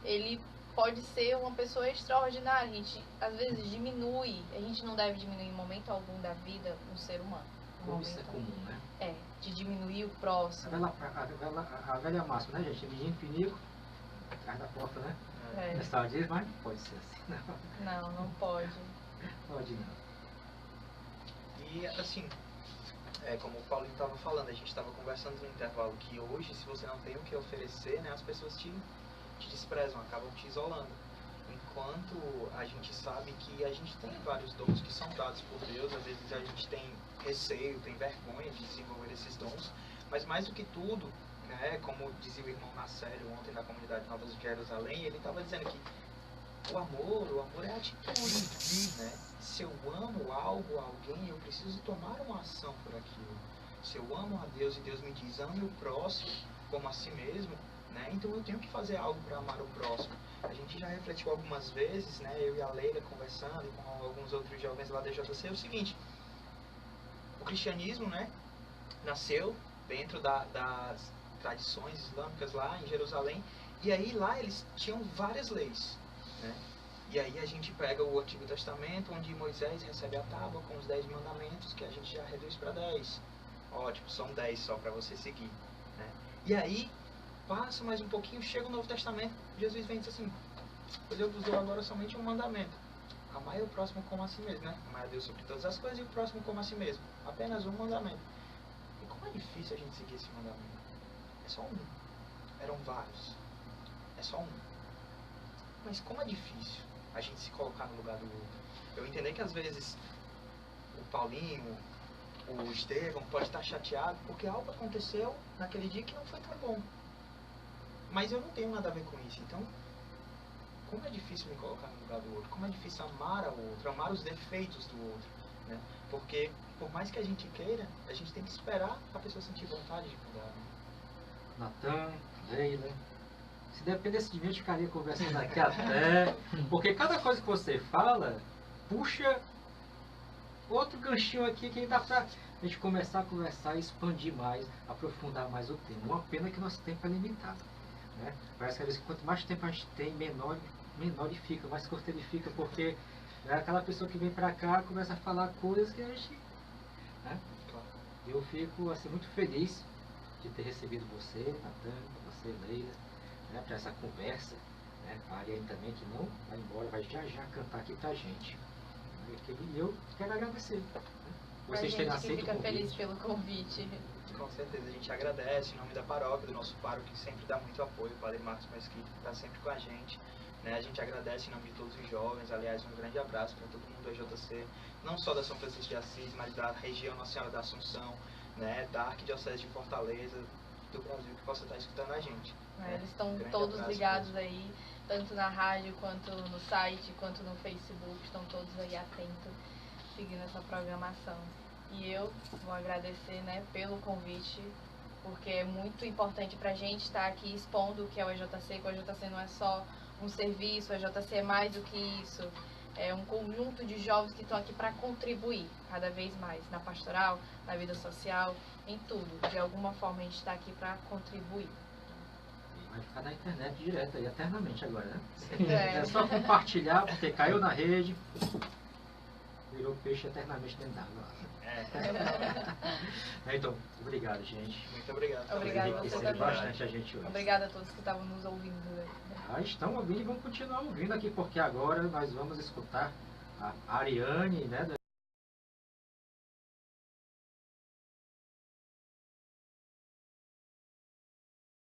ele pode ser uma pessoa extraordinária. A gente, às vezes, diminui. A gente não deve diminuir em momento algum da vida um ser humano. Como isso é comum, né? É, de diminuir o próximo. A velha máxima, né, gente? Menino pinico, atrás da porta, né? É. Essa diz, mas não pode ser assim, não. Não pode. Pode não. E, assim, como o Paulinho estava falando, a gente estava conversando no intervalo que hoje, se você não tem o que oferecer, né, as pessoas te desprezam, acabam te isolando. Enquanto a gente sabe que a gente tem vários dons que são dados por Deus, às vezes a gente tem receio, tem vergonha de desenvolver esses dons, Mas mais do que tudo, né, como dizia o irmão Marcelo ontem na comunidade Nova de Jerusalém, ele estava dizendo que o amor é atitude, né? Se eu amo algo, alguém, eu preciso tomar uma ação por aquilo. Se eu amo a Deus e Deus me diz, ame o próximo como a si mesmo, né? Então eu tenho que fazer algo para amar o próximo. A gente já refletiu algumas vezes, né? Eu e a Leila conversando, e com alguns outros jovens lá da JC, é o seguinte: o cristianismo, né, nasceu dentro das tradições islâmicas lá em Jerusalém, e aí lá eles tinham várias leis, né? E aí a gente pega o Antigo Testamento, onde Moisés recebe a tábua com os 10 mandamentos, que a gente já reduz para 10. Ótimo, são 10 só para você seguir, né? E aí, passa mais um pouquinho, chega o Novo Testamento, Jesus vem e diz assim, pois eu vos dou agora somente um mandamento. Amai o próximo como a si mesmo, né? Amai a Deus sobre todas as coisas e o próximo como a si mesmo. Apenas um mandamento. E como é difícil a gente seguir esse mandamento? É só um. Eram vários. É só um. Mas como é difícil a gente se colocar no lugar do outro. Eu entendi que às vezes o Paulinho, o Estevão pode estar chateado porque algo aconteceu naquele dia que não foi tão bom. Mas eu não tenho nada a ver com isso. Então, como é difícil me colocar no lugar do outro? Como é difícil amar ao outro, amar os defeitos do outro, né? Porque, por mais que a gente queira, a gente tem que esperar a pessoa sentir vontade de mudar, né? Natan, Leila, se dependesse de mim, eu ficaria conversando aqui até... Porque cada coisa que você fala, puxa outro ganchinho aqui que dá pra a gente começar a conversar e expandir mais, aprofundar mais o tema. Uma pena que nosso tempo é limitado, né? Parece que às vezes quanto mais tempo a gente tem, menor ele fica, mais curto ele fica, porque é aquela pessoa que vem pra cá começa a falar coisas que a gente... né? Eu fico assim, muito feliz de ter recebido você, Natan, você, Leila, né, para essa conversa, né? A Ariane também, que não vai embora, vai já cantar aqui pra gente. E eu quero agradecer, né? Vocês terem aceito o convite. Fica feliz pelo convite. Com certeza, a gente agradece em nome da paróquia, do nosso pároco, que sempre dá muito apoio, o Padre Marcos Mesquita, que está sempre com a gente, né? A gente agradece em nome de todos os jovens. Aliás, um grande abraço para todo mundo da JC, não só da São Francisco de Assis, mas da região Nossa Senhora da Assunção, né? Da Arquidiocese de Fortaleza, do Brasil, que possa estar escutando a gente. Né? Eles estão todos ligados aí, tanto na rádio, quanto no site, quanto no Facebook, estão todos aí atentos, seguindo essa programação. E eu vou agradecer, né, pelo convite, porque é muito importante para a gente estar aqui expondo o que é o EJC, que o EJC não é só um serviço, o EJC é mais do que isso. É um conjunto de jovens que estão aqui para contribuir cada vez mais na pastoral, na vida social, em tudo. De alguma forma a gente está aqui para contribuir. E vai ficar na internet direto aí, eternamente agora, né? É só compartilhar, porque caiu na rede, virou peixe eternamente dentro d'água. Então, obrigado, gente. Muito obrigado. Obrigado a você também. Bastante a gente hoje. Obrigada a todos que estavam nos ouvindo. Estão ouvindo e vão continuar ouvindo aqui, porque agora nós vamos escutar a Ariane, né?